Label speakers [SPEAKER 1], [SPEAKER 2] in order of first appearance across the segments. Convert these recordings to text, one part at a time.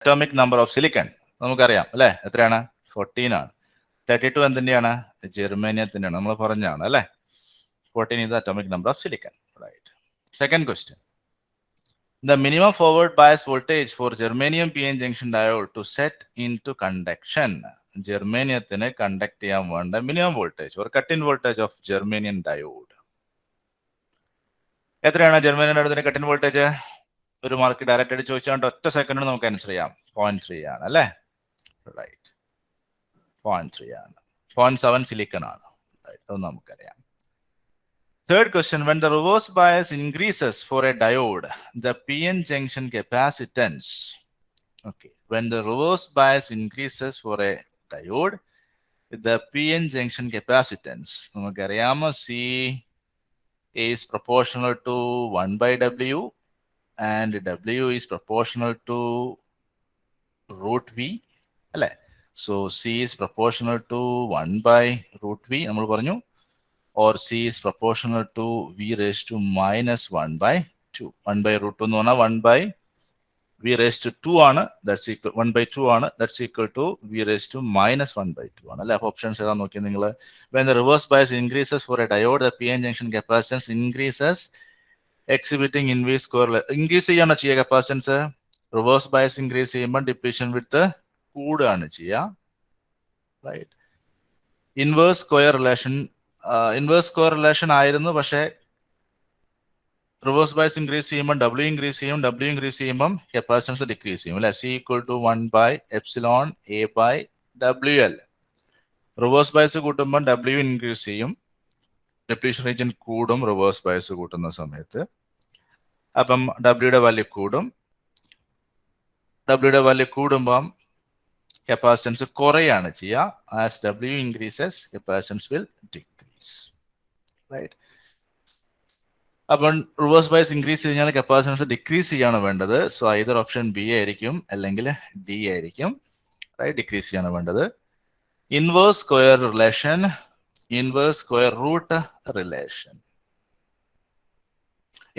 [SPEAKER 1] Atomic number of silicon നമുക്കറിയാം അല്ലെ, എത്രയാണ്? 14 ആണ്. 32 എന്തിന്റെയാണ്? ജെർമേനിയത്തിന്റെയാണ്, നമ്മൾ പറഞ്ഞാണ് അല്ലെ. 14 is the atomic number of silicon. Right. Second question. The minimum forward bias voltage for germanium p-n junction diode to set into conduction. ജെർമേനിയത്തിന് conduct ചെയ്യാൻ വേണ്ട minimum voltage or cut-in voltage of germanium diode. എത്രയാണ് germanium ഡയോഡിന്റെ cut in voltage? ഒരു mark direct ആയിട്ട് ചോദിച്ചാൽ ഒറ്റ സെക്കൻഡിന് നമുക്ക് ആൻസർ ചെയ്യാം. 0.3 ആണ് അല്ലെ. റൈറ്റ്, 0.3 ആണ്. 0.7 സിലിക്കൺ ആണ്. അത് നമുക്കറിയാം. Third question, when the reverse bias increases for a diode, the p-n junction capacitance. Okay, when the reverse bias increases for a diode, the p-n junction capacitance, നമുക്കറിയാം C is proportional to 1 by W and W is proportional to root V. അല്ലേ? So C is proportional to 1 by root V. നമ്മൾ പറഞ്ഞു. Or C is proportional to V raised to minus 1 by 2. 1 by root 2 എന്ന് പറഞ്ഞാൽ 1 by V raised to 2 ആണ്. That's equal 1 by 2 ആണ്. That's equal to V raised to minus 1 by 2 ആണ്. അല്ലെ? Options ഏതാ നോക്കിയാൽ നിങ്ങൾ. When the reverse bias increases for a diode, the p-n junction capacitance increases exhibiting inverse correlation. Increase ചെയ്യാണ് ചെയ്യുക capacitance. Reverse bias increase ചെയ്യുമ്പോൾ depletion width കൂടുകയാണ് ചെയ്യുക. റൈറ്റ്. ഇൻവേഴ്സ് സ്ക്വയർ റിലേഷൻ ആയിരുന്നു, പക്ഷേ റിവേഴ്സ് ബയസ് ഇൻക്രീസ് ചെയ്യുമ്പോൾ W ഇൻക്രീസ് ചെയ്യും. W increase ചെയ്യുമ്പം കപ്പാസിറ്റൻസ് ഡിക്രീസ് ചെയ്യും അല്ലെ. C equal to 1 by epsilon A by WL. Reverse bias കൂട്ടുമ്പോൾ W ഇൻക്രീസ് ചെയ്യും, ഡെപ്ലീഷൻ റീജിയൻ കൂടും റിവേഴ്സ് ബയസ് കൂട്ടുന്ന സമയത്ത്. അപ്പം ഡബ്ല്യൂയുടെ വാല്യൂ കൂടും. ഡബ്ല്യൂയുടെ വാല്യൂ കൂടുമ്പം കപ്പാസിറ്റൻസ് കുറയാണ് ചെയ്യുക. As W increases, capacitance will decrease. Right. അപ്പം റിവേഴ്സ് ബയസ് ഇൻക്രീസ് ചെയ്ത് കഴിഞ്ഞാൽ കപ്പാസിറ്റൻസ് ഡിക്രീസ് ചെയ്യാണ് വേണ്ടത്. സോ ഐദർ ഓപ്ഷൻ ബി ആയിരിക്കും അല്ലെങ്കിൽ ഡി ആയിരിക്കും. റൈറ്റ്, ഡിക്രീസ് ചെയ്യാണ് വേണ്ടത്. Inverse square relation, inverse square root relation.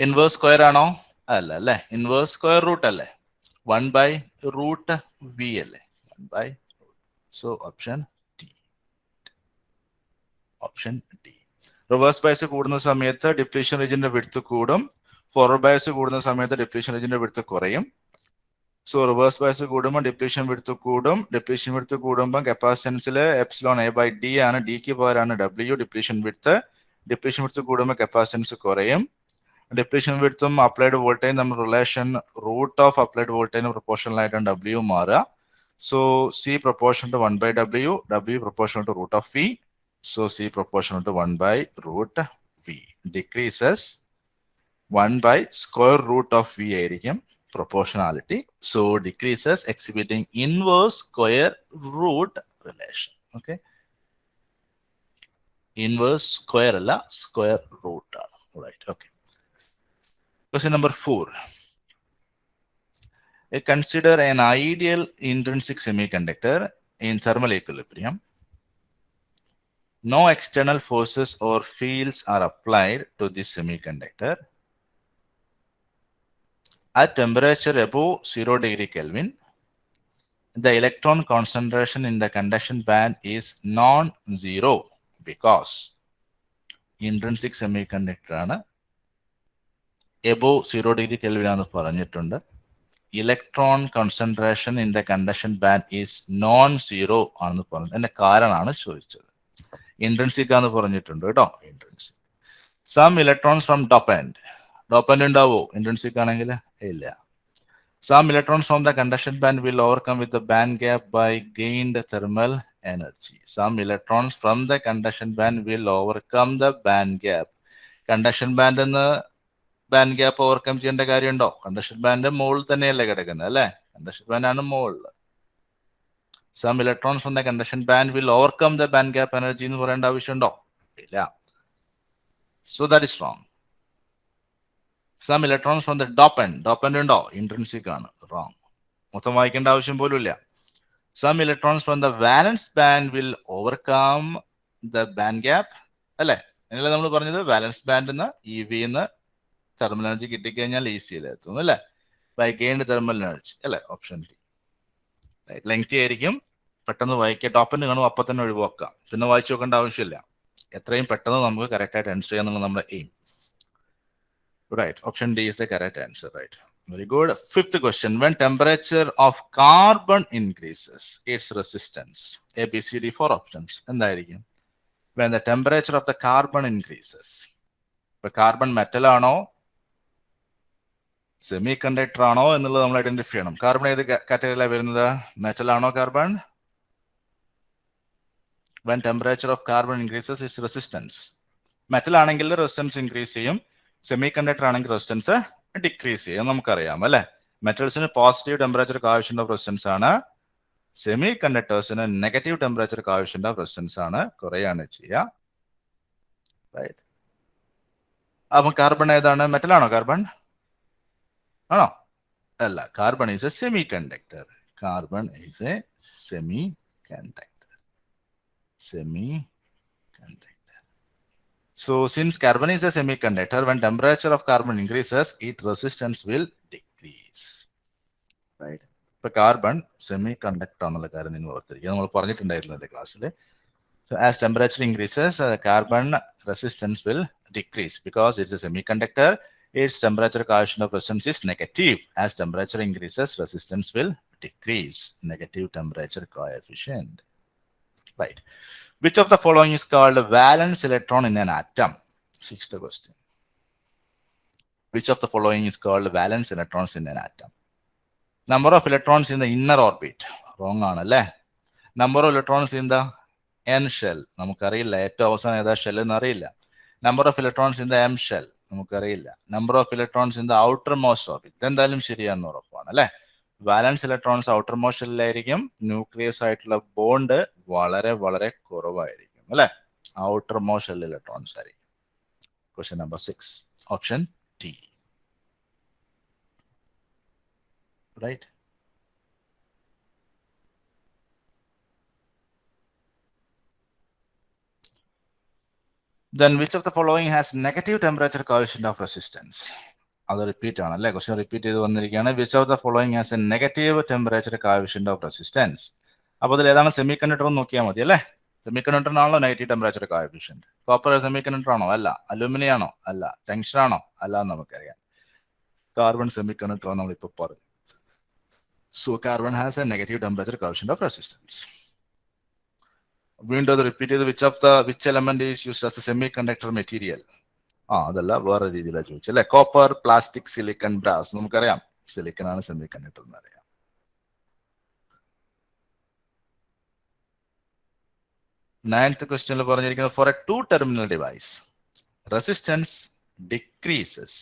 [SPEAKER 1] Inverse square ആണോ? അല്ല അല്ലേ. ഇൻവേഴ്സ് സ്ക്വയർ റൂട്ട് അല്ലേ. 1 by root V അല്ലേ. 1 by root. So option D. Option D. Reverse bias കൂടുന്ന സമയത്ത് ഡിപ്ലീഷൻ റീജിയന്റെ വിഡ്ത്ത് കൂടും. ഫോർവേഡ് ബയസ് കൂടുന്ന സമയത്ത് ഡിപ്ലീഷൻ റീജിയന്റെ വിഡ്ത്ത് കുറയും. സോ റിവേഴ്സ് ബയസ് കൂടുമ്പോൾ ഡിപ്ലീഷൻ വിഡ്ത്ത് കൂടും. ഡിപ്ലീഷൻ വിഡ്ത്ത് കൂടുമ്പോൾ കപ്പാസിറ്റൻസിൽ എപ്സിലോൺ A by D ആണ്. ഡിക്ക് പകരമാണ് W depletion width. Depletion width കൂടുമ്പോൾ കപ്പാസിറ്റൻസ് കുറയും. ഡിപ്ലീഷൻ വിഡ്ത്തും അപ്ലൈഡ് വോൾട്ടേജ് നമ്മൾ റിലേഷൻ റൂട്ട് ഓഫ് അപ്ലൈഡ് വോൾട്ടേജിന് പ്രൊപ്പോർഷണൽ ആയിട്ടാണ് W മാറുക. So C proportion to 1 by W, W proportion to root of V. So C proportional to 1 by root V. Decreases 1 by square root of V ആയിരിക്കും proportionality. So decreases exhibiting inverse square root relation. Okay. Inverse square അല്ല, square root ആണ്. Right. Okay. Question number 4. Consider an ideal intrinsic semiconductor in thermal equilibrium. No external forces or fields are applied to this semiconductor. At temperature above 0 degree Kelvin, the electron concentration in the conduction band is non-zero because intrinsic semiconductor ആണ്. Above 0 degree Kelvin ആണെന്ന് പറഞ്ഞിട്ടുണ്ട്. Electron concentration in the conduction band is non-zero ആണെന്ന് പറഞ്ഞു. അതിന്റെ കാരണമാണ് ചോദിച്ചത്. Intrinsic ആണെന്ന് പറഞ്ഞിട്ടുണ്ട് കേട്ടോ. Intrinsic. Some electrons from dopant. Dopant ഉണ്ടാവോ ഇൻട്രിൻസിക് ആണെങ്കിൽ? ഇല്ല. Some electrons from the conduction band will overcome with the band gap by gained thermal energy. Some electrons from the conduction band will overcome the band gap. Conduction band എന്ന് band gap overcome ചെയ്യേണ്ട കാര്യമുണ്ടോ? Conduction band മുകളിൽ തന്നെയല്ലേ കിടക്കുന്നത് അല്ലെ. Conduction band ആണ് മുകളിൽ. Some electrons from the conduction band will overcome the band gap energy എന്ന് പറയേണ്ട ആവശ്യമുണ്ടോ? ഇല്ല. So that is wrong. Some electrons from the dopant. Dopant ഉണ്ടോ? Intrinsic ആണ്. Wrong. മൊത്തം വായിക്കേണ്ട ആവശ്യം പോലും ഇല്ല. Some electrons from the valence band will overcome the band gap അല്ലെ. അങ്ങനെയല്ലേ നമ്മൾ പറഞ്ഞത്. വാലൻസ് ബാൻഡ് എന്ന് EV എന്ന് തെർമൽ എനർജി കിട്ടിക്കഴിഞ്ഞാൽ EC എത്തും അല്ലെ. ബൈ ഗെയിൻഡ് തെർമൽ എനർജി അല്ലെ. Option D. ലെങ്തി ആയിരിക്കും, പെട്ടെന്ന് വായിക്കുക. ടോപ്പിന് കാണും അപ്പം തന്നെ ഒഴിവാക്കാം, പിന്നെ വായിച്ചു നോക്കേണ്ട ആവശ്യമില്ല. എത്രയും പെട്ടെന്ന് നമുക്ക് കറക്റ്റ് ആയിട്ട് ആൻസർ ചെയ്യാന്നുള്ള നമ്മുടെ aim. Right, option D is the correct answer. Right, very good. Fifth question: when temperature of carbon increases, its resistance. A, B, C, D, 4 options. എന്തായിരിക്കും? When the temperature of the carbon increases. ഇപ്പൊ carbon metal ആണോ semi conductor ആണോ എന്നുള്ളത് നമ്മൾ identify ചെയ്യണം. Carbon ഏത് കാറ്റഗറിയിലാണ് വരുന്നത്? Metal ആണോ carbon? When temperature of carbon increases, its resistance. Metal ആണെങ്കിൽ റെസിസ്റ്റൻസ് ഇൻക്രീസ് ചെയ്യും, സെമി കണ്ടക്ടർ ആണെങ്കിൽ റെസിസ്റ്റൻസ് ഡിക്രീസ് ചെയ്യും. നമുക്കറിയാം അല്ലെ. മെറ്റൽസിന് positive temperature coefficient of resistance ആണ്, സെമി കണ്ടക്ടേഴ്സിന് negative temperature coefficient of resistance ആണ്, കുറയാണ് ചെയ്യുക. റൈറ്റ്. അപ്പൊ കാർബൺ ഏതാണ്? മെറ്റൽ ആണോ കാർബൺ? ആണോ? അല്ല, carbon is A semi conductor. Carbon is A semi conductor. Semi conductor. So since carbon is a semiconductor, when temperature of carbon increases, its resistance will decrease. Right. ഇപ്പൊ carbon semi conductor ആണെന്നുള്ള കാര്യം നിങ്ങൾ ഓർത്തിരിക്കുക, നമ്മൾ പറഞ്ഞിട്ടുണ്ടായിരുന്നത് ക്ലാസ്സിൽ. So as temperature increases, carbon resistance will decrease because it's a semiconductor. Its temperature coefficient of resistance is negative. As temperature increases, resistance will decrease. Negative temperature coefficient. Right. Which of the following is called a valence electron in an atom? Sixth question. Which of the following is called valence electrons in an atom? Number of electrons in the inner orbit. Wrong ആണല്ലേ. Number of electrons in the n shell. നമുക്കറിയില്ല, ഏറ്റവും അവസാനം ഏതാ shell എന്ന് അറിയില്ല. Number of electrons in the m shell. നമുക്കറിയില്ല. Number of electrons in the outermost orbit. ഇതെന്തായാലും ശരിയാണെന്ന് ഉറപ്പാണ് അല്ലെ. വാലൻസ് ഇലക്ട്രോൺസ് ഔട്ടർ മോസ്റ്റ് ഷെല്ലിലായിരിക്കും, ന്യൂക്ലിയസ് ആയിട്ടുള്ള ബോണ്ട് വളരെ വളരെ കുറവായിരിക്കും അല്ലെ. ഔട്ടർ മോസ്റ്റ് ഷെൽ ഇലക്ട്രോൺസ് ആയിരിക്കും. Question number 6, option D. Right. Then which of the following has negative temperature coefficient of resistance? അത് റിപ്പീറ്റ് ആണ് അല്ലെ. ക്വസ്റ്റ്യൻ റിപ്പീറ്റ് ചെയ്ത് വന്നിരിക്കുകയാണ്. Which of the following has a negative temperature coefficient of resistance. അപ്പോൾ അതിൽ ഏതാണ് semiconductor എന്ന് നോക്കിയാൽ മതി അല്ലെ. സെമി കണ്ടക്ടറിനാണല്ലോ negative temperature coefficient. Copper semiconductor ആണോ? അല്ല. അലൂമിനിയം ആണോ? അല്ല. ടങ്സ്റ്റൺ ആണോ? അല്ല എന്ന് നമുക്കറിയാം. കാർബൺ സെമി കണ്ടക്ടർ ആണ് നമ്മൾ ഇപ്പോൾ പറഞ്ഞു. So carbon has a negative temperature coefficient of resistance. വീണ്ടും അത് റിപ്പീറ്റ് ചെയ്ത് which element is used as a semiconductor material. അതല്ല, വേറെ രീതിയിലാണ് ചോദിച്ചത് അല്ലെ. Copper, plastic, silicon, brass. നമുക്കറിയാം സിലിക്കൺ ആണ് സെമി കണ്ടക്ടർ എന്ന് അറിയാം. നയൻത്ത് ക്വസ്റ്റ്യനിൽ പറഞ്ഞിരിക്കുന്നത് for a 2 terminal device, resistance decreases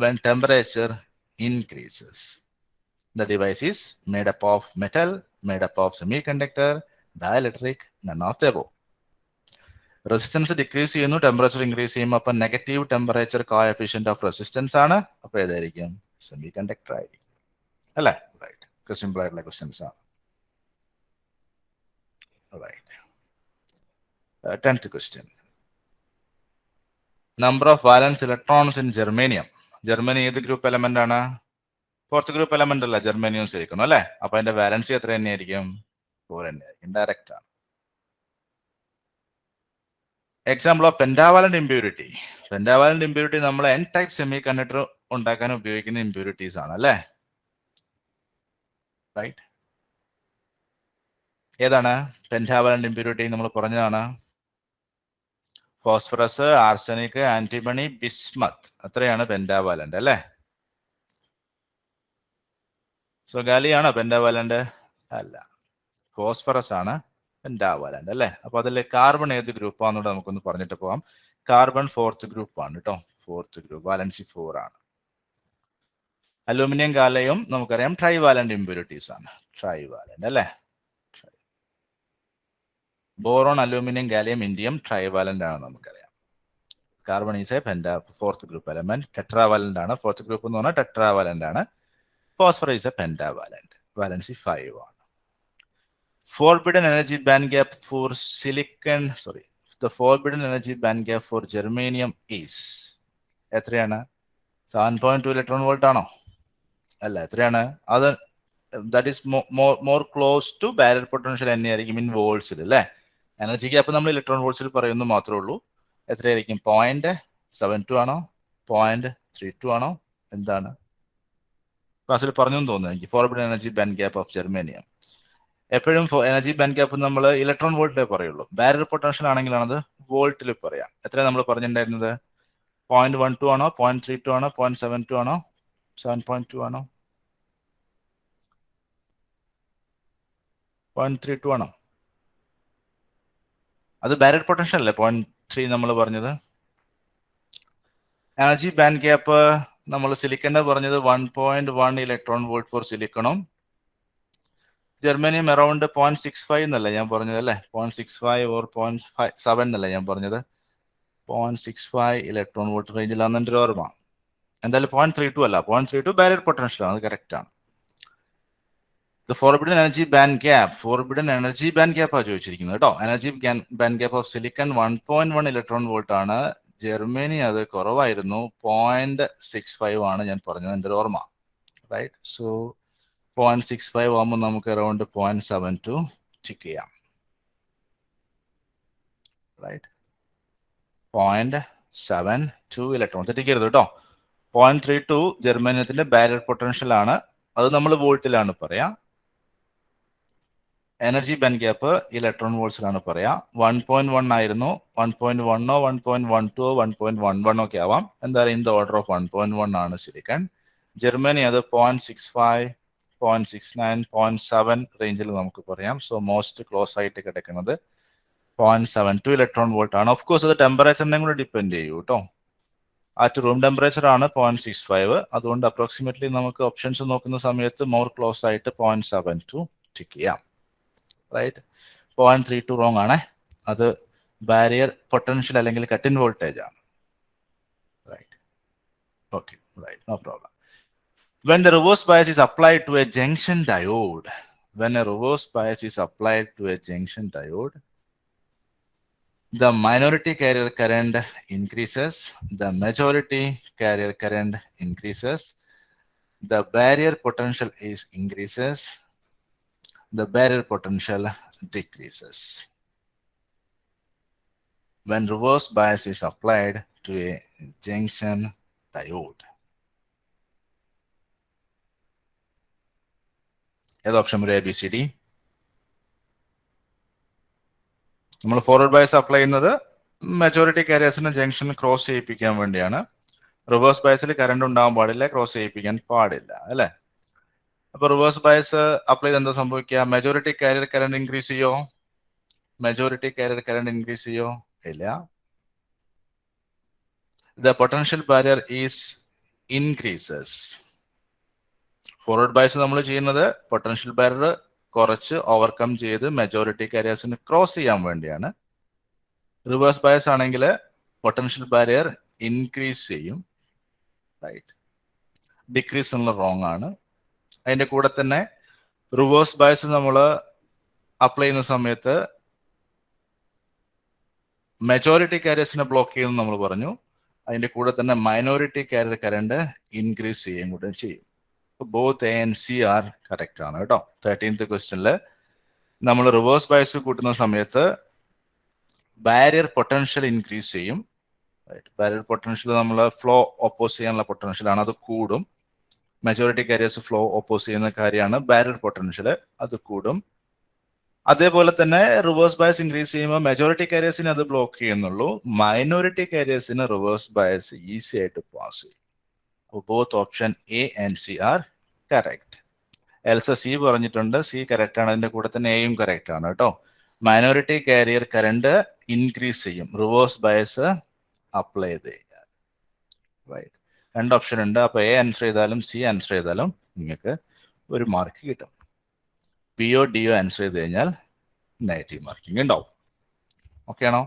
[SPEAKER 1] when temperature increases. The device is made up of metal, made up of semiconductor, dielectric, none of the above. Resistance decrease ചെയ്യുന്നു, temperature increase ചെയ്യുമ്പോൾ അപ്പൊ negative temperature coefficient of resistance ആണ്. അപ്പൊ ഏതായിരിക്കും? Semiconductor ആയിരിക്കും അല്ലെ. Right. Simple ആയിട്ടുള്ള questions ആണ്. Right. 10th question. Number of valence electrons in germanium. Germany ഏത് ഗ്രൂപ്പ് എലമെന്റ് ആണ്? 4th ഗ്രൂപ്പ് എലമെന്റ് അല്ല, ജർമ്മനിയം സിലിക്കൺ അല്ലെ. അപ്പൊ അതിന്റെ വാലൻസി എത്ര തന്നെയായിരിക്കും? 4 തന്നെയായിരിക്കും. ഡയറക്റ്റ് ആണ്. Example of pentavalent impurity. Pentavalent impurity നമ്മൾ എൻ ടൈപ്പ് സെമി കണ്ടക്ടർ ഉണ്ടാക്കാൻ ഉപയോഗിക്കുന്ന ഇമ്പ്യൂരിറ്റീസ് ആണ് അല്ലെ. റൈറ്റ്. ഏതാണ് പെന്റാവാലന്റ് ഇമ്പ്യൂരിറ്റി? നമ്മൾ പറഞ്ഞതാണ് ഫോസ്ഫറസ്, ആർസനിക്, ആന്റിമണി, ബിസ്മത്ത്. അത്രയാണ് പെന്റാവാലന്റ് അല്ലെ. സോ ഗാലിയാണോ പെന്റാവാലന്റ്? അല്ല, ഫോസ്ഫറസ് ആണ് പെന്റാവാലന്റ് അല്ലെ. അപ്പൊ അതിൽ കാർബൺ ഏത് ഗ്രൂപ്പാണെന്നൂടെ നമുക്കൊന്ന് പറഞ്ഞിട്ട് പോവാം. കാർബൺ 4th ഗ്രൂപ്പ് ആണ് കേട്ടോ. 4th ഗ്രൂപ്പ്, വാലൻസി 4 ആണ്. അലൂമിനിയം, ഗാലയും നമുക്കറിയാം ട്രൈവാലന്റ് ഇമ്പ്യൂരിറ്റീസ് ആണ്. ട്രൈവാലന്റ് അല്ലെ. Boron, aluminium, gallium, indium trivalent ആണ് നമുക്കറിയാം. Carbon is a 4th group element. Tetravalent ആണ്. 4th ഗ്രൂപ്പ് എന്ന് പറഞ്ഞാൽ ടെട്രാവാലന്റ് ആണ്. Phosphorus is a pentavalent. Valency 5 ആണ്. Forbidden energy band gap for silicon, the forbidden energy band gap for germanium is എത്രയാണ്? 7.2 electron volt ആണോ? അല്ല, എത്രയാണ്? അത് that is more close to barrier potential തന്നെയായിരിക്കും ഇൻ വോൾട്സിൽ അല്ലേ. എനർജി ഗ്യാപ്പ് നമ്മൾ ഇലക്ട്രോൺ വോൾട്സിൽ പറയുന്നു മാത്രമേ ഉള്ളൂ. എത്രയായിരിക്കും? 0.72 ആണോ, 0.32 ആണോ, എന്താണ്? ക്ലാസ്സിൽ പറഞ്ഞു തോന്നുന്നു എനിക്ക്. Forbidden energy band gap of germanium. എപ്പോഴും എനർജി ബാൻഡ് ഗ്യാപ്പ് നമ്മൾ ഇലക്ട്രോൺ വോൾട്ടിലേ പറയുള്ളൂ. ബാരിയർ പൊട്ടൻഷ്യൽ ആണെങ്കിലാണത് വോൾട്ടിൽ പറയാം. എത്രയാണ് നമ്മൾ പറഞ്ഞിട്ടുണ്ടായിരുന്നത്? 0.12 ആണോ, 0.32 ആണോ, 0.72 ആണോ, 7.2 ആണോ, 0.32 ആണോ? അത് ബാരിയർ പൊട്ടൻഷ്യൽ അല്ലേ 0.3 നമ്മൾ പറഞ്ഞത്. എനർജി ബാൻഡ് ഗ്യാപ്പ് നമ്മൾ സിലിക്കണിന് പറഞ്ഞത് 1.1 ഇലക്ട്രോൺ വോൾട്ട് ഫോർ സിലിക്കണും ജർമ്മനിയും അറൌണ്ട് 0.65 എന്നല്ല ഞാൻ പറഞ്ഞത് അല്ലേ. 0.65 ഓർ 0.7 എന്നല്ല ഞാൻ പറഞ്ഞത്. 0.65 ഇലക്ട്രോൺ വോൾട്ട് റേഞ്ചിലാണെന്ന് എൻ്റെ ഒരു ഓർമ്മ. എന്തായാലും 0.32 അല്ല, 0.32 ബാരിയർ പൊട്ടൻഷ്യൽ ആണ്, അത് കറക്റ്റ് ആണ്. ഫോർബിഡൻ എനർജി ബാൻഡ് ഗ്യാപ്പ് ആ ചോദിച്ചിരിക്കുന്നത് കേട്ടോ. Energy band gap of silicon 1.1 electron volt ആണ്. ജർമ്മനി അത് കുറവായിരുന്നു, 0.65 ആണ് ഞാൻ പറഞ്ഞത് എൻ്റെ ഒരു ഓർമ്മ. റൈറ്റ്. സോ 0.65 ആകുമ്പോൾ നമുക്ക് അറൌണ്ട് 0.72 ചെക്ക് ചെയ്യാം. റൈറ്റ്. 0.72 ഇലക്ട്രോൺ തെറ്റിക്കരുത് കേട്ടോ. 0.32 ജർമ്മനിയത്തിന്റെ ബാരിയർ പൊട്ടൻഷ്യൽ ആണ്, അത് നമ്മൾ വോൾട്ടിലാണ് പറയാ. എനർജി ബാൻഡ് ഗ്യാപ്പ് ഇലക്ട്രോൺ വോൾട്സിലാണ് പറയാ. 1.1 ആയിരുന്നു, 1.1 1.12 1.11 ഒക്കെ ആവാം. എന്തായാലും ഇൻ ദ ഓർഡർ ഓഫ് 1.1 ആണ് സിലിക്കൺ. ജർമ്മനി അത് 0.65 0.69 0.7 റേഞ്ചിൽ നമുക്ക് പറയാം. സോ മോസ്റ്റ് ക്ലോസ് ആയിട്ട് കിടക്കുന്നത് 0.72 ഇലക്ട്രോൺ വോൾട്ട് ആണ്. ഓഫ് കോഴ്സ് അത് ടെമ്പറേച്ചറിനെ കൂടെ ഡിപ്പെൻഡ് ചെയ്യൂ കേട്ടോ. അറ്റ് റൂം ടെമ്പറേച്ചർ ആണ് 0.65. അതുകൊണ്ട് അപ്രോക്സിമേറ്റ്ലി നമുക്ക് ഓപ്ഷൻസ് നോക്കുന്ന സമയത്ത് മോർ ക്ലോസ് ആയിട്ട് 0.72 ചെക്ക് ചെയ്യാം. റൈറ്റ്. 0.32 റോങ് ആണ്, അത് ബാരിയർ പൊട്ടൻഷ്യൽ അല്ലെങ്കിൽ കട്ട് ഇൻ വോൾട്ടേജ് ആണ്. Right. Okay, right, no problem. When the reverse bias is applied to a junction diode, the minority carrier current increases, the majority carrier current increases, the barrier potential is increases, the barrier potential decreases. When reverse bias is applied to a junction diode. ഏത് option വരും? ABCD. നമ്മൾ forward bias apply ചെയ്യുന്നത് majority കാരിയേഴ്സിനെ junction cross ചെയ്യിപ്പിക്കാൻ വേണ്ടിയാണ്. Reverse ബയസിൽ current ഉണ്ടാകാൻ പാടില്ല, cross ചെയ്യിപ്പിക്കാൻ പാടില്ല അല്ലെ. അപ്പൊ റിവേഴ്സ് ബയസ് അപ്ലൈ ചെയ്ത് എന്താ സംഭവിക്കുക? മെജോറിറ്റി കാരിയർ കറണ്ട് ഇൻക്രീസ് ചെയ്യോ? ഇല്ല. The potential barrier is increases. Forward bias നമ്മൾ ചെയ്യുന്നത് പൊട്ടൻഷ്യൽ ബാരിയർ കുറച്ച് ഓവർകം ചെയ്ത് മെജോറിറ്റി കാരിയേഴ്സിന് ക്രോസ് ചെയ്യാൻ വേണ്ടിയാണ്. റിവേഴ്സ് ബയസ് ആണെങ്കിൽ പൊട്ടൻഷ്യൽ ബാരിയർ ഇൻക്രീസ് ചെയ്യും. റൈറ്റ്. ഡിക്രീസ് എന്നുള്ള റോങ് ആണ്. അതിന്റെ കൂടെ തന്നെ റിവേഴ്സ് ബയസ് നമ്മൾ അപ്ലൈ ചെയ്യുന്ന സമയത്ത് മെജോറിറ്റി കാരിയേഴ്സിനെ ബ്ലോക്ക് ചെയ്യുമെന്ന് നമ്മൾ പറഞ്ഞു. അതിന്റെ കൂടെ തന്നെ മൈനോറിറ്റി കാരിയർ കറണ്ട് ഇൻക്രീസ് ചെയ്യുകയും കൂടെ ചെയ്യും. Both A and C are correct ആണ് കേട്ടോ. 13th ക്വസ്റ്റ്യനിൽ നമ്മൾ റിവേഴ്സ് ബയസ് കൂട്ടുന്ന സമയത്ത് ബാരിയർ പൊട്ടൻഷ്യൽ ഇൻക്രീസ് ചെയ്യും. ബാരിയർ പൊട്ടൻഷ്യൽ നമ്മൾ ഫ്ലോ ഓപ്പോസ് ചെയ്യാനുള്ള പൊട്ടൻഷ്യൽ ആണ്, അത് കൂടും. മെജോറിറ്റി കാരിയേഴ്സ് ഫ്ലോ ഓപ്പോസ് ചെയ്യുന്ന കാര്യമാണ് ബാരിയർ പൊട്ടൻഷ്യൽ, അത് കൂടും. അതേപോലെ തന്നെ റിവേഴ്സ് ബയസ് ഇൻക്രീസ് ചെയ്യുമ്പോൾ മെജോറിറ്റി കാരിയേഴ്സിനെ അത് ബ്ലോക്ക് ചെയ്യുന്നുള്ളൂ, മൈനോറിറ്റി കാരിയേഴ്സിന് റിവേഴ്സ് ബയസ് ഈസി ആയിട്ട് പാസ് ചെയ്യും. Both option A and C are correct. Elsa C പറഞ്ഞിട്ടുണ്ട്, C കറക്റ്റ് ആണ്. അതിന്റെ കൂടെ തന്നെ Aയും കറക്റ്റ് ആണ് കേട്ടോ. മൈനോറിറ്റി കാരിയർ കറണ്ട് ഇൻക്രീസ് ചെയ്യും റിവേഴ്സ് ബയസ് അപ്ലൈ ചെയ്ത് കഴിഞ്ഞാൽ. റൈറ്റ്. 2 ഓപ്ഷൻ ഉണ്ട്. അപ്പൊ A ആൻസർ ചെയ്താലും C ആൻസർ ചെയ്താലും നിങ്ങൾക്ക് ഒരു മാർക്ക് കിട്ടും. BO DO ആൻസർ ചെയ്ത് കഴിഞ്ഞാൽ നെഗറ്റീവ് മാർക്കിംഗ് ഉണ്ടാവും. ഓക്കെ ആണോ?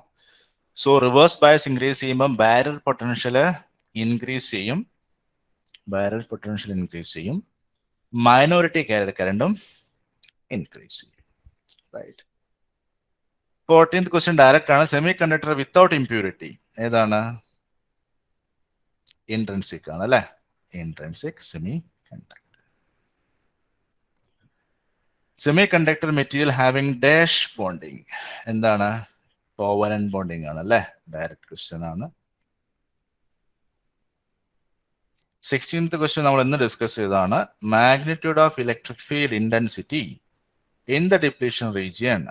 [SPEAKER 1] സോ റിവേഴ്സ് ബയസ് ഇൻക്രീസ് ചെയ്യുമ്പോൾ ബാരിയർ പൊട്ടൻഷ്യൽ ഇൻക്രീസ് ചെയ്യും, മൈനോറിറ്റി കാരിയർ കറണ്ടും ഇൻക്രീസ് ചെയ്യും. റൈറ്റ്. 14th ക്വസ്റ്റ്യൻ ഡയറക്റ്റ് ആണ്. സെമി കണ്ടക്ടർ വിത്തൗട്ട് ഇംപ്യൂരിറ്റി ഏതാണ്? ഇൻട്രിൻസിക് ആണ് അല്ലെ. Intrinsic semi conductor. Semi conductor material having dash bonding എന്താണ്? കോവലന്റ് ബോണ്ടിങ് ആണ് അല്ലേ? ഡയറക്റ്റ് ക്വസ്റ്റ്യൻ ആണ്. 16th ക്വസ്റ്റ്യൻ നമ്മൾ ഇന്ന് ഡിസ്കസ് ചെയ്തതാണ്. Magnitude of electric field intensity in the depletion region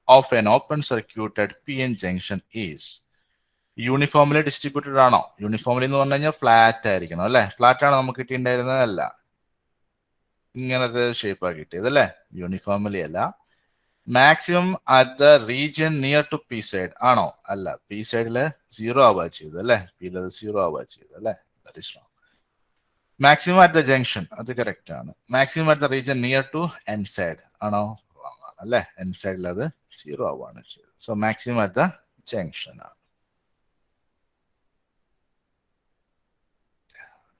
[SPEAKER 1] of N open circuited PN junction is uniformly distributed ആണോ? Uniformly എന്ന് പറഞ്ഞു കഴിഞ്ഞാൽ ഫ്ലാറ്റ് ആയിരിക്കണം അല്ലെ? ഫ്ലാറ്റ് ആണ് നമുക്ക് കിട്ടിയിട്ടുണ്ടായിരുന്നതല്ല, ഇങ്ങനത്തെ ഷേപ്പാണ് കിട്ടിയത് അല്ലെ? യൂണിഫോംലി അല്ല. Maximum at the region near to P side ആണോ? അല്ല, പി സൈഡില് 0 ആവുക ചെയ്തു അല്ലെ? പിയിൽ 0 ആവുക ചെയ്തു അല്ലെ? That is wrong. Maximum at the junction അത് കറക്റ്റ് ആണ്. Maximum at the region near to N side ആണോ? റോങ് ആണ് അല്ലെ? എൻ സൈഡിൽ അത് 0 ആവുകയാണ് ചെയ്തത്. So maximum at the junction ആണ്.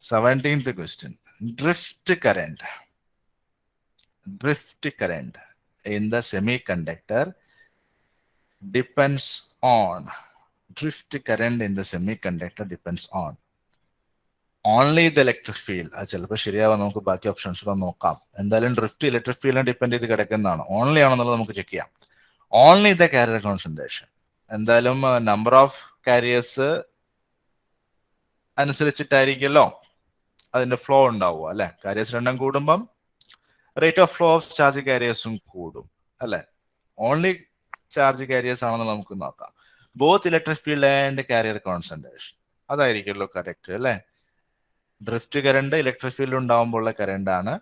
[SPEAKER 1] 17th question. Drift current in the semiconductor depends on only the electric field. അത് ചിലപ്പോൾ ശരിയാവാൻ നമുക്ക് ബാക്കി ഓപ്ഷൻസ് നോക്കാം. എന്തായാലും ഡ്രിഫ്റ്റ് ഇലക്ട്രിക് ഫീൽഡിനെ ഡിപ്പെൻഡ് ചെയ്ത് കിടക്കുന്നതാണ്. ഓൺലി ആണെന്നുള്ളത് നമുക്ക് ചെക്ക് ചെയ്യാം. Only the carrier concentration. എന്തായാലും നമ്പർ ഓഫ് കാരിയേഴ്സ് അനുസരിച്ചിട്ടായിരിക്കുമല്ലോ അതിന്റെ ഫ്ലോ ഉണ്ടാവുക അല്ലെ? കാരിയേഴ്സ് രണ്ടും കൂടുമ്പം rate of flow of charge കാരിയേഴ്സും കൂടും അല്ലെ? ഓൺലി ചാർജ് കാരിയേഴ്സ് ആണെന്ന് നമുക്ക് നോക്കാം. Both electric field and carrier concentration അതായിരിക്കുമല്ലോ കറക്റ്റ് അല്ലെ? ഡ്രിഫ്റ്റ് കറണ്ട് ഇലക്ട്രിക് ഫീൽഡ് ഉണ്ടാവുമ്പോൾ ഉള്ള കറണ്ട് ആണ്.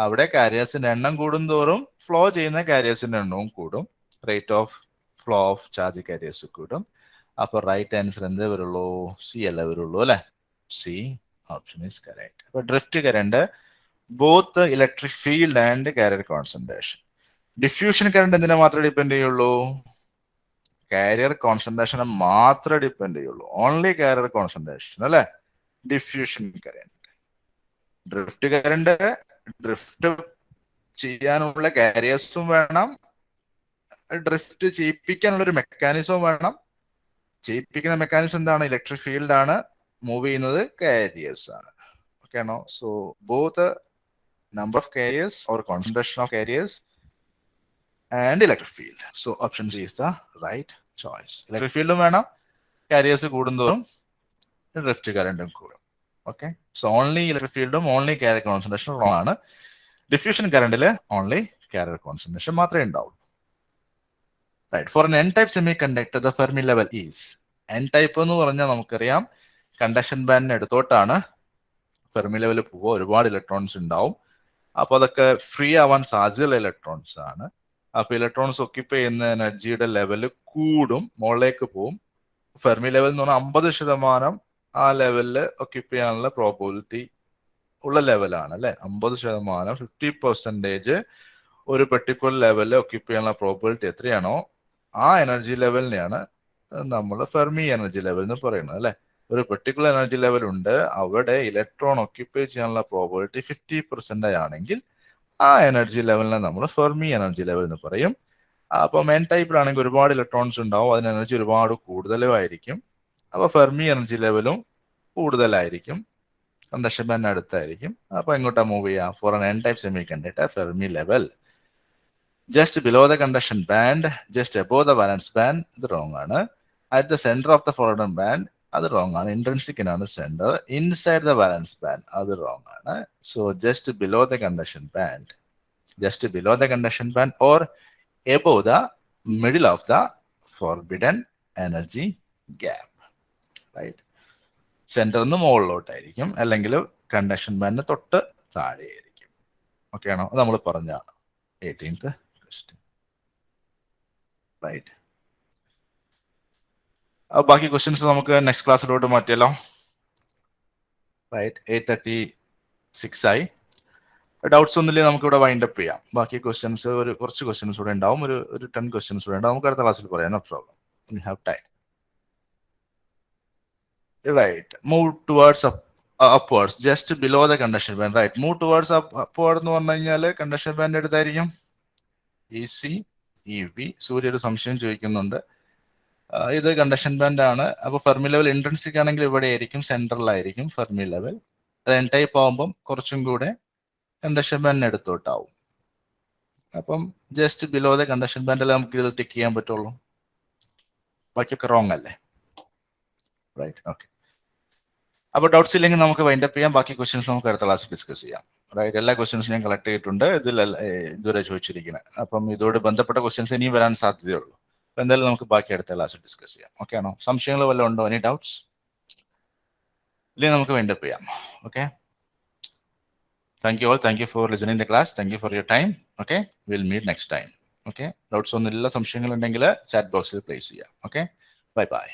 [SPEAKER 1] അവിടെ കാരിയേഴ്സിന്റെ എണ്ണം കൂടുന്തോറും ഫ്ലോ ചെയ്യുന്ന കാരിയേഴ്സിന്റെ എണ്ണവും കൂടും, rate of flow of charge careers കൂടും. അപ്പൊ റൈറ്റ് ആൻസർ എന്തേ വരുള്ളൂ? സി അല്ലേ വരുള്ളൂ അല്ലെ? C option is correct. അപ്പൊ drift current both electric field and carrier concentration. Diffusion current എന്തിനെ മാത്രമേ ഡിപ്പെൻഡ് ചെയ്യുള്ളൂ? കാരിയർ കോൺസെൻട്രേഷനെ മാത്രമേ ഡിപ്പെൻഡ് ചെയ്യുള്ളൂ. ഓൺലി കാരിയർ കോൺസെൻട്രേഷൻ അല്ലെ? Diffusion current. Drift current drift ചെയ്യാനുള്ള കാരിയേഴ്സും വേണം, ഡ്രിഫ്റ്റ് ചെയ്യിപ്പിക്കാനുള്ള ഒരു മെക്കാനിസവും വേണം. ചെയ്യിപ്പിക്കുന്ന മെക്കാനിസം എന്താണ്? ഇലക്ട്രിക് ഫീൽഡ് ആണ്. മൂവ് ചെയ്യുന്നത് കാരിയേഴ്സ് ആണ്. ഓക്കെ ആണോ? So both number of carriers or concentration of carriers and electric field. So option C is the right choice. Electric field വേണം, carriers കൂടുന്തോറും ഡ്രിഫ്റ്റ് കറണ്ടും കൂടും. ഓക്കെ, സോ ഓൺലി ഇലക്ട്രിക് ഫീൽഡും only carrier concentration wrong ആണ്. Diffusion കറണ്ടില് only carrier concentration മാത്രമേ ഉണ്ടാവുള്ളൂ. Right. For N type semiconductor the Fermi level is. N type എന്ന് പറഞ്ഞാൽ നമുക്കറിയാം കണ്ടക്ഷൻ ബാൻഡിന് അടുത്തോട്ടാണ് ഫെർമി ലെവൽ പോവുക. ഒരുപാട് ഇലക്ട്രോൺസ് ഉണ്ടാവും. അപ്പൊ അതൊക്കെ ഫ്രീ ആവാൻ സാധ്യതയുള്ള ഇലക്ട്രോൺസ് ആണ്. അപ്പൊ ഇലക്ട്രോൺസ് ഒക്യുപ്പൈ ചെയ്യുന്ന എനർജിയുടെ ലെവല് കൂടും, മുകളിലേക്ക് പോവും. ഫെർമി ലെവൽ എന്ന് പറഞ്ഞാൽ 50% ആ ലെവലില് ഒക്യുപ്പൈ ചെയ്യാനുള്ള പ്രോബിലിറ്റി ഉള്ള ലെവലാണ് അല്ലെ? 50%, 50% ഒരു പെർട്ടിക്കുലർ ലെവലിൽ ഒക്യുപ്പൈ ചെയ്യാനുള്ള പ്രോബിലിറ്റി എത്രയാണോ ആ എനർജി ലെവലിനെയാണ് നമ്മൾ ഫെർമി എനർജി ലെവൽ എന്ന് പറയുന്നത് അല്ലെ? ഒരു പെർട്ടിക്കുലർ എനർജി ലെവൽ ഉണ്ട്, അവിടെ ഇലക്ട്രോൺ ഒക്യുപ്പൈ ചെയ്യാനുള്ള പ്രോബിലിറ്റി 50% ആണെങ്കിൽ ആ എനർജി ലെവലിനെ നമ്മൾ ഫെർമി എനർജി ലെവൽ എന്ന് പറയും. അപ്പം എൻ ടൈപ്പിലാണെങ്കിൽ ഒരുപാട് ഇലക്ട്രോൺസ് ഉണ്ടാവും, അതിന് എനർജി ഒരുപാട് കൂടുതലും ആയിരിക്കും. അപ്പൊ ഫെർമി എനർജി ലെവലും കൂടുതലായിരിക്കും, കണ്ടക്ഷൻ ബാൻഡിന് അടുത്തായിരിക്കും. അപ്പൊ എങ്ങോട്ടാ മൂവ് ചെയ്യാം? For N N type semiconductor Fermi level just below the conduction band, just above the valence band, ഇത് റോങ് ആണ്. At the center of the forward band, അത് റോങ് ആണ്. ഇൻട്രിൻസിക് ആണ് centre. Inside the valence band, അത് wrong ആണ്. So just below the conduction band, just below the conduction band or above the middle of the forbidden energy gap. Right. സെന്ററിന്ന് മുകളിലോട്ടായിരിക്കും, അല്ലെങ്കിൽ conduction ബാൻഡിന് തൊട്ട് താഴെയായിരിക്കും. Okay ആണോ? അത് നമ്മൾ പറഞ്ഞാണ് 18th question. റൈറ്റ്. ബാക്കി ക്വസ്റ്റ്യൻസ് നമുക്ക് നെക്സ്റ്റ് ക്ലാസ്സിലോട്ട് മാറ്റിയല്ലോ. റൈറ്റ്. 8:36 ആയി. ഡൗട്ട്സ് ഒന്നുമില്ലേ? നമുക്ക് ഇവിടെ വൈൻഡ് അപ്പ് ചെയ്യാം. ബാക്കി ക്വസ്റ്റ്യൻസ് കുറച്ച് ക്വസ്റ്റ്യൻസ് കൂടെ ഉണ്ടാവും, ഒരു 10 ക്വസ്റ്റ്യൻസ് കൂടെ ഉണ്ടാവും. നമുക്ക് അടുത്ത ക്ലാസ്സിൽ പറയാം. No problem, we have time. Right. Move towards upwards just below the conduction band. Right. Move towards upward എന്ന് പറഞ്ഞു കഴിഞ്ഞാൽ കണ്ടക്ഷൻ ബാൻഡ് എടുത്തായിരിക്കും EC EV. സൂര്യ ഒരു സംശയം ചോദിക്കുന്നുണ്ട്. ഇത് കണ്ടക്ഷൻ ബാൻഡ് ആണ്. അപ്പൊ ഫെർമി ലെവൽ ഇൻട്രിൻസിക് ആണെങ്കിൽ ഇവിടെ ആയിരിക്കും, സെൻട്രലായിരിക്കും ഫെർമി ലെവൽ. അത് എൻ ടൈപ്പ് ആവുമ്പം കുറച്ചും കൂടെ കണ്ടക്ഷൻ ബാൻഡിന് എടുത്തോട്ടാവും. അപ്പം ജസ്റ്റ് ബിലോ ദ കണ്ടക്ഷൻ ബാൻഡിൽ നമുക്ക് ഇതിൽ ടിക്ക് ചെയ്യാൻ പറ്റുള്ളൂ. ബാക്കിയൊക്കെ റോങ് അല്ലേ? Right, okay. അപ്പോൾ ഡൗട്ട്സ് ഇല്ലെങ്കിൽ നമുക്ക് വൈൻഡപ്പ് ചെയ്യാം. ബാക്കി ക്വസ്റ്റ്യൻസ് നമുക്ക് അടുത്ത ക്ലാസ് ഡിസ്കസ് ചെയ്യാം. റൈറ്റ്, എല്ലാ ക്വസ്റ്റ്യൻസും ഞാൻ കളക്ട് ചെയ്തിട്ടുണ്ട് ഇതിൽ ഇതുവരെ ചോദിച്ചിരിക്കുന്നത്. അപ്പം ഇതോട് ബന്ധപ്പെട്ട ക്വസ്റ്റ്യൻസ് ഇനിയും വരാൻ സാധ്യതയുള്ളൂ. അപ്പം എന്തായാലും നമുക്ക് ബാക്കി അടുത്ത ക്ലാസ് ഡിസ്കസ് ചെയ്യാം. ഓക്കെ ആണോ? സംശയങ്ങൾ വല്ലതും ഉണ്ടോ? Any doubts? ഇല്ലെങ്കിൽ നമുക്ക് വൈൻഡപ്പ് ചെയ്യാം. Okay, thank you all. Thank you for listening the class. Thank you for your time. Okay, will meet next time. Okay, doubts ഒന്നും ഇല്ല, സംശയങ്ങൾ ഉണ്ടെങ്കിൽ ചാറ്റ് ബോക്സിൽ പ്ലേസ് ചെയ്യാം. Okay, bye by.